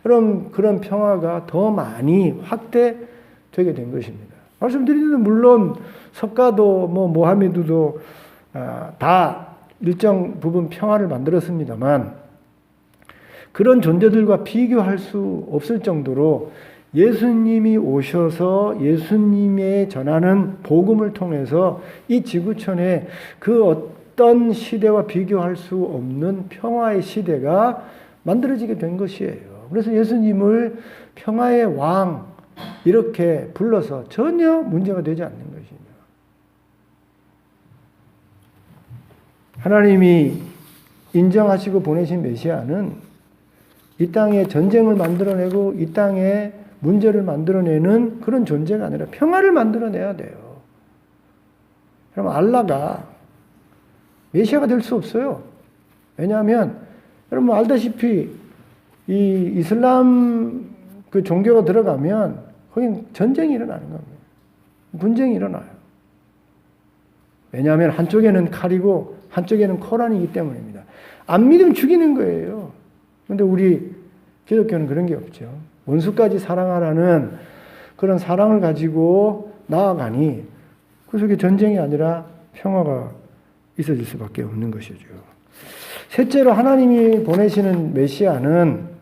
그런 평화가 더 많이 확대되게 된 것입니다. 말씀드리는 대로 물론 석가도 모하메드도 다 일정 부분 평화를 만들었습니다만 그런 존재들과 비교할 수 없을 정도로 예수님이 오셔서 예수님의 전하는 복음을 통해서 이 지구촌에 그 어떤 시대와 비교할 수 없는 평화의 시대가 만들어지게 된 것이에요. 그래서 예수님을 평화의 왕 이렇게 불러서 전혀 문제가 되지 않는 것입니다. 하나님이 인정하시고 보내신 메시아는 이 땅에 전쟁을 만들어내고 이 땅에 문제를 만들어내는 그런 존재가 아니라 평화를 만들어내야 돼요. 그럼 알라가 메시아가 될 수 없어요. 왜냐하면 여러분 알다시피 이 이슬람 그 종교가 들어가면 거긴 전쟁이 일어나는 겁니다. 분쟁이 일어나요. 왜냐하면 한쪽에는 칼이고 한쪽에는 코란이기 때문입니다. 안 믿으면 죽이는 거예요. 그런데 우리 기독교는 그런 게 없죠. 원수까지 사랑하라는 그런 사랑을 가지고 나아가니 그 속에 전쟁이 아니라 평화가 있어질 수밖에 없는 것이죠. 셋째로 하나님이 보내시는 메시아는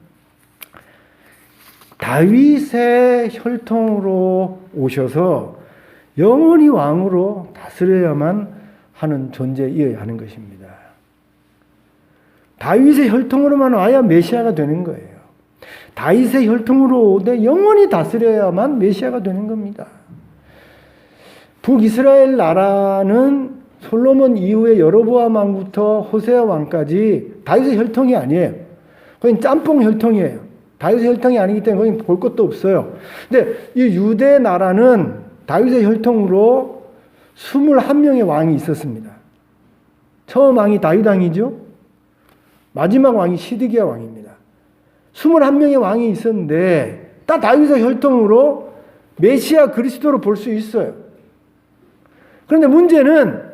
다윗의 혈통으로 오셔서 영원히 왕으로 다스려야만 하는 존재이어야 하는 것입니다. 다윗의 혈통으로만 와야 메시아가 되는 거예요. 다윗의 혈통으로 오되 영원히 다스려야만 메시아가 되는 겁니다. 북이스라엘 나라는 솔로몬 이후에 여로보암 왕부터 호세아 왕까지 다윗의 혈통이 아니에요. 거긴 짬뽕 혈통이에요. 다윗의 혈통이 아니기 때문에 거긴 볼 것도 없어요. 근데 이 유대 나라는 다윗의 혈통으로 21명의 왕이 있었습니다. 처음 왕이 다윗 왕이죠. 마지막 왕이 시드기야 왕입니다. 21명의 왕이 있었는데 다 다윗의 혈통으로 메시아 그리스도로 볼 수 있어요. 그런데 문제는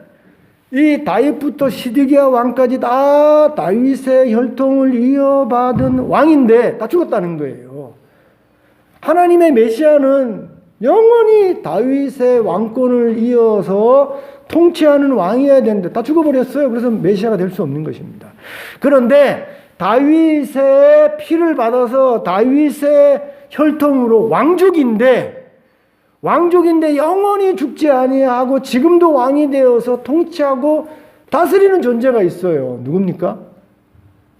이 다윗부터 시드기야 왕까지 다 다윗의 혈통을 이어받은 왕인데 다 죽었다는 거예요. 하나님의 메시아는 영원히 다윗의 왕권을 이어서 통치하는 왕이어야 되는데 다 죽어버렸어요. 그래서 메시아가 될 수 없는 것입니다. 그런데 다윗의 피를 받아서 다윗의 혈통으로 왕족인데 영원히 죽지 아니하고 지금도 왕이 되어서 통치하고 다스리는 존재가 있어요. 누굽니까?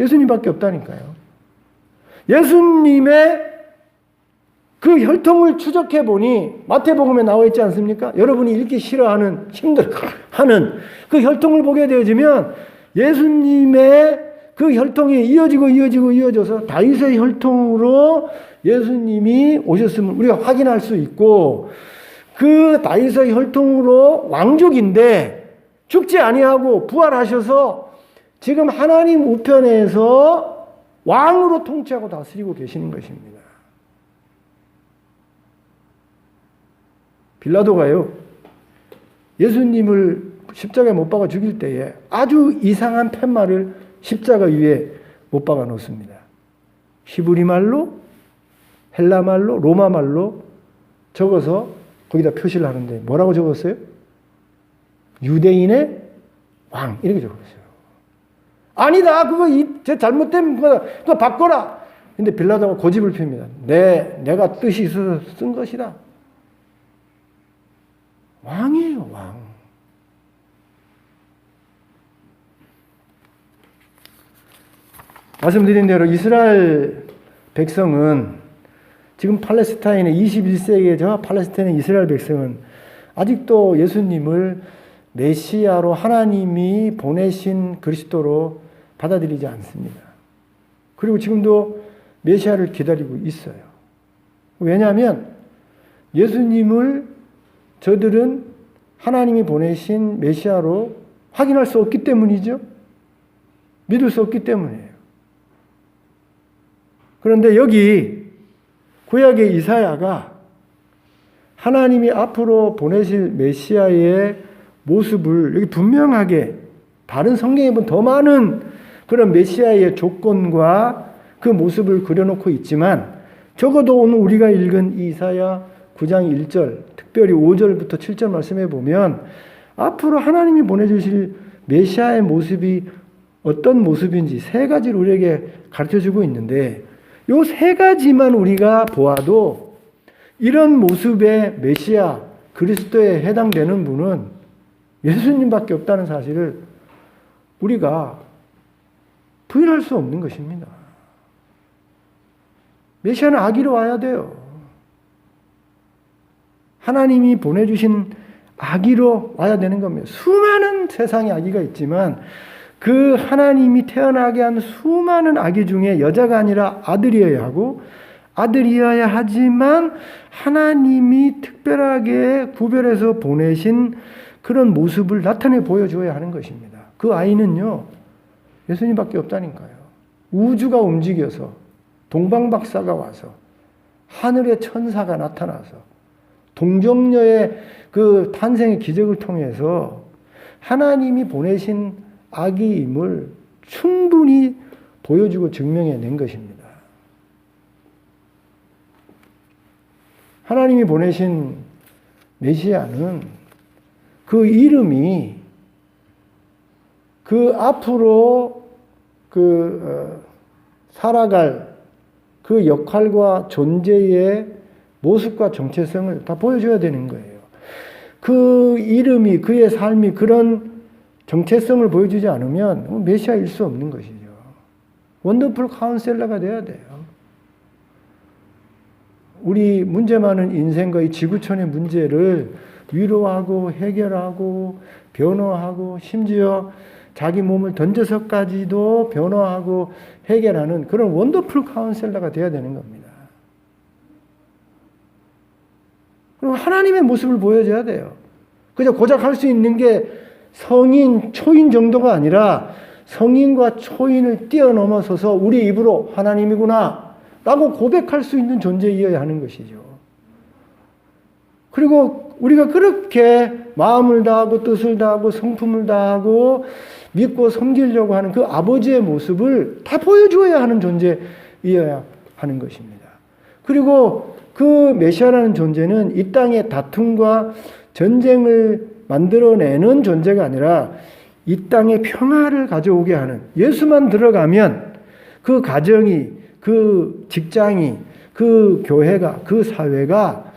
예수님밖에 없다니까요. 예수님의 그 혈통을 추적해 보니 마태복음에 나와 있지 않습니까? 여러분이 읽기 싫어하는 힘들어하는 그 혈통을 보게 되어지면 예수님의 그 혈통이 이어져서 다윗의 혈통으로 예수님이 오셨음을 우리가 확인할 수 있고 그 다윗의 혈통으로 왕족인데 죽지 아니하고 부활하셔서 지금 하나님 우편에서 왕으로 통치하고 다스리고 계시는 것입니다. 빌라도가요, 예수님을 십자가에 못 박아 죽일 때에 아주 이상한 팻말을 십자가 위에 못 박아 놓습니다. 히브리 말로, 헬라 말로, 로마 말로 적어서 거기다 표시를 하는데 뭐라고 적었어요? 유대인의 왕 이렇게 적었어요. 아니다, 그거 제 잘못된 거다, 그거 바꿔라. 근데 빌라도가 고집을 핍니다. 내가 뜻이 있어서 쓴 것이다. 왕이에요, 왕. 말씀드린 대로 이스라엘 백성은 지금 팔레스타인의 21세기의 저 팔레스타인의 이스라엘 백성은 아직도 예수님을 메시아로 하나님이 보내신 그리스도로 받아들이지 않습니다. 그리고 지금도 메시아를 기다리고 있어요. 왜냐하면 예수님을 저들은 하나님이 보내신 메시아로 확인할 수 없기 때문이죠. 믿을 수 없기 때문이에요. 그런데 여기 구약의 이사야가 하나님이 앞으로 보내실 메시아의 모습을 여기 분명하게 다른 성경에 보면 더 많은 그런 메시아의 조건과 그 모습을 그려놓고 있지만 적어도 오늘 우리가 읽은 이사야 9장 1절, 특별히 5절부터 7절 말씀해 보면 앞으로 하나님이 보내주실 메시아의 모습이 어떤 모습인지 세 가지를 우리에게 가르쳐주고 있는데 이 세 가지만 우리가 보아도 이런 모습의 메시아 그리스도에 해당되는 분은 예수님밖에 없다는 사실을 우리가 부인할 수 없는 것입니다. 메시아는 아기로 와야 돼요. 하나님이 보내주신 아기로 와야 되는 겁니다. 수많은 세상에 아기가 있지만 그 하나님이 태어나게 한 수많은 아기 중에 여자가 아니라 아들이어야 하고 아들이어야 하지만 하나님이 특별하게 구별해서 보내신 그런 모습을 나타내 보여줘야 하는 것입니다. 그 아이는요, 예수님밖에 없다니까요. 우주가 움직여서 동방박사가 와서 하늘의 천사가 나타나서 동정녀의 그 탄생의 기적을 통해서 하나님이 보내신 아기임을 충분히 보여주고 증명해낸 것입니다. 하나님이 보내신 메시아는 그 이름이 그 앞으로 살아갈 그 역할과 존재의 모습과 정체성을 다 보여줘야 되는 거예요. 그 이름이 그의 삶이 그런 정체성을 보여주지 않으면 메시아일 수 없는 것이죠. 원더풀 카운셀러가 돼야 돼요. 우리 문제 많은 인생과 이 지구촌의 문제를 위로하고 해결하고 변호하고 심지어 자기 몸을 던져서까지도 변호하고 해결하는 그런 원더풀 카운셀러가 돼야 되는 겁니다. 그리고 하나님의 모습을 보여줘야 돼요. 그저 고작 할 수 있는 게 성인, 초인 정도가 아니라 성인과 초인을 뛰어넘어서서 우리 입으로 하나님이구나 라고 고백할 수 있는 존재이어야 하는 것이죠. 그리고 우리가 그렇게 마음을 다하고 뜻을 다하고 성품을 다하고 믿고 섬기려고 하는 그 아버지의 모습을 다 보여주어야 하는 존재이어야 하는 것입니다. 그리고 그 메시아라는 존재는 이 땅의 다툼과 전쟁을 만들어내는 존재가 아니라 이 땅에 평화를 가져오게 하는, 예수만 들어가면 그 가정이, 그 직장이, 그 교회가, 그 사회가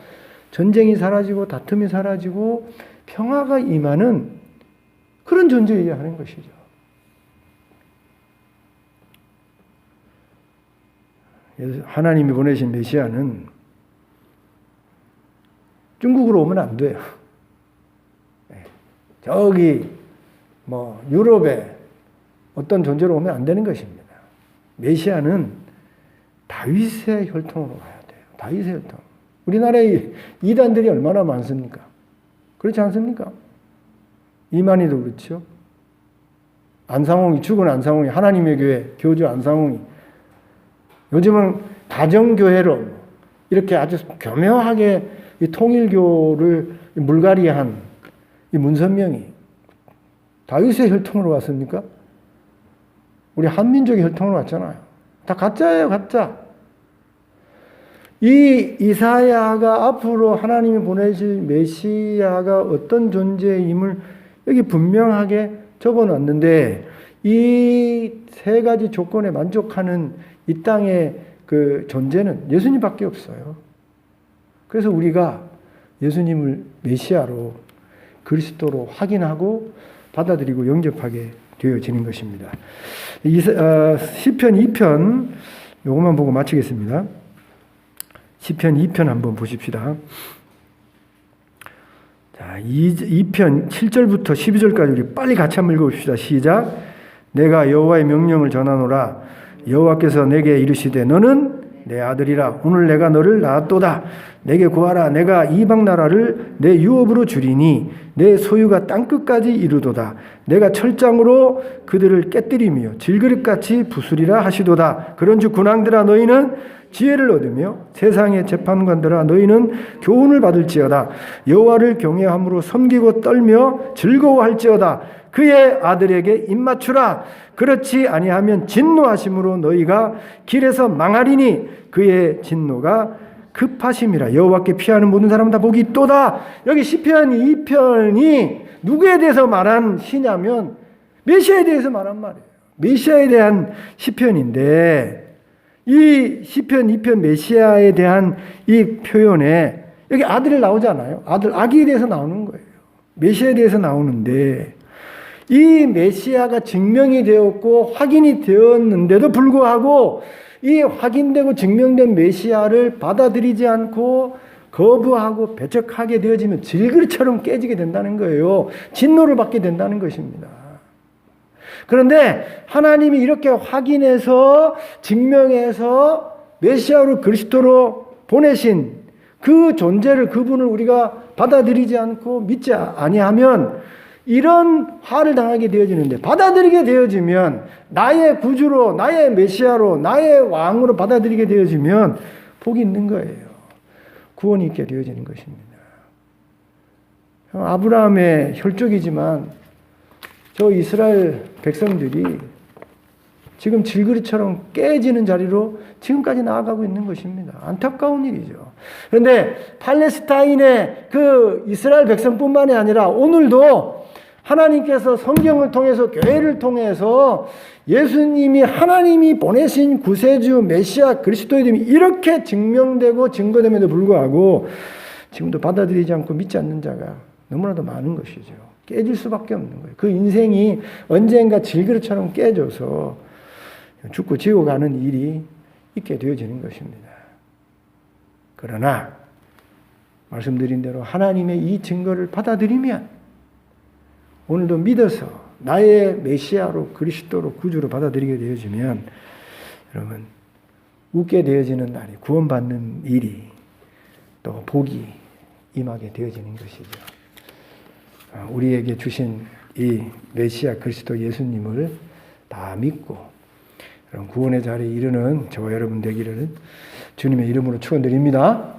전쟁이 사라지고 다툼이 사라지고 평화가 임하는 그런 존재여야 하는 것이죠. 하나님이 보내신 메시아는 중국으로 오면 안 돼요. 저기 유럽에 어떤 존재로 오면 안 되는 것입니다. 메시아는 다윗의 혈통으로 가야 돼요. 다윗의 혈통. 우리나라에 이단들이 얼마나 많습니까? 그렇지 않습니까? 이만희도 그렇죠. 안상홍이, 죽은 안상홍이, 하나님의 교회 교주 안상홍이 요즘은 가정교회로 이렇게 아주 교묘하게 이 통일교를 물갈이한 이 문선명이 다윗의 혈통으로 왔습니까? 우리 한민족의 혈통으로 왔잖아요. 다 가짜예요, 가짜. 이 이사야가 앞으로 하나님이 보내실 메시아가 어떤 존재임을 여기 분명하게 적어놨는데 이 세 가지 조건에 만족하는 이 땅의 그 존재는 예수님밖에 없어요. 그래서 우리가 예수님을 메시아로 그리스도로 확인하고 받아들이고 영접하게 되어지는 것입니다. 시편 2편 요것만 보고 마치겠습니다. 시편 2편 한번 보십시다. 자, 2편 7절부터 12절까지 우리 빨리 같이 한번 읽어봅시다. 시작. 내가 여호와의 명령을 전하노라. 여호와께서 내게 이르시되 너는 내 아들이라. 오늘 내가 너를 낳았도다. 내게 구하라. 내가 이방 나라를 내 유업으로 주리니 내 소유가 땅끝까지 이르도다. 내가 철장으로 그들을 깨뜨리며 질그릇같이 부수리라 하시도다. 그런즉 군왕들아 너희는 지혜를 얻으며 세상의 재판관들아 너희는 교훈을 받을지어다. 여호와를 경외함으로 섬기고 떨며 즐거워할지어다. 그의 아들에게 입맞추라. 그렇지 아니하면 진노하심으로 너희가 길에서 망하리니 그의 진노가 급하심이라. 여호와께 피하는 모든 사람은 다 복이 있도다. 여기 시편 2편이 누구에 대해서 말한 시냐면 메시아에 대해서 말한 말이에요. 메시아에 대한 시편인데 이 시편 2편 메시아에 대한 이 표현에 여기 아들이 나오잖아요. 아기에 대해서 나오는 거예요. 메시아에 대해서 나오는데 이 메시아가 증명이 되었고 확인이 되었는데도 불구하고 이 확인되고 증명된 메시아를 받아들이지 않고 거부하고 배척하게 되어지면 질그릇처럼 깨지게 된다는 거예요. 진노를 받게 된다는 것입니다. 그런데 하나님이 이렇게 확인해서 증명해서 메시아로 그리스도로 보내신 그 존재를 그분을 우리가 받아들이지 않고 믿지 아니하면 이런 화를 당하게 되어지는데 받아들이게 되어지면 나의 구주로 나의 메시아로 나의 왕으로 받아들이게 되어지면 복이 있는 거예요. 구원이 있게 되어지는 것입니다. 아브라함의 혈족이지만 저 이스라엘 백성들이 지금 질그릇처럼 깨지는 자리로 지금까지 나아가고 있는 것입니다. 안타까운 일이죠. 그런데 팔레스타인의 그 이스라엘 백성뿐만이 아니라 오늘도 하나님께서 성경을 통해서 교회를 통해서 예수님이 하나님이 보내신 구세주 메시아 그리스도의 이름이 이렇게 증명되고 증거됨에도 불구하고 지금도 받아들이지 않고 믿지 않는 자가 너무나도 많은 것이죠. 깨질 수밖에 없는 거예요. 그 인생이 언젠가 질그릇처럼 깨져서 죽고 지옥 가는 일이 있게 되어지는 것입니다. 그러나 말씀드린 대로 하나님의 이 증거를 받아들이면 오늘도 믿어서 나의 메시아로 그리스도로 구주로 받아들이게 되어지면 여러분 웃게 되어지는 날이 구원받는 일이 또 복이 임하게 되어지는 것이죠. 우리에게 주신 이 메시아 그리스도 예수님을 다 믿고 구원의 자리에 이르는 저와 여러분 되기를 주님의 이름으로 축원드립니다.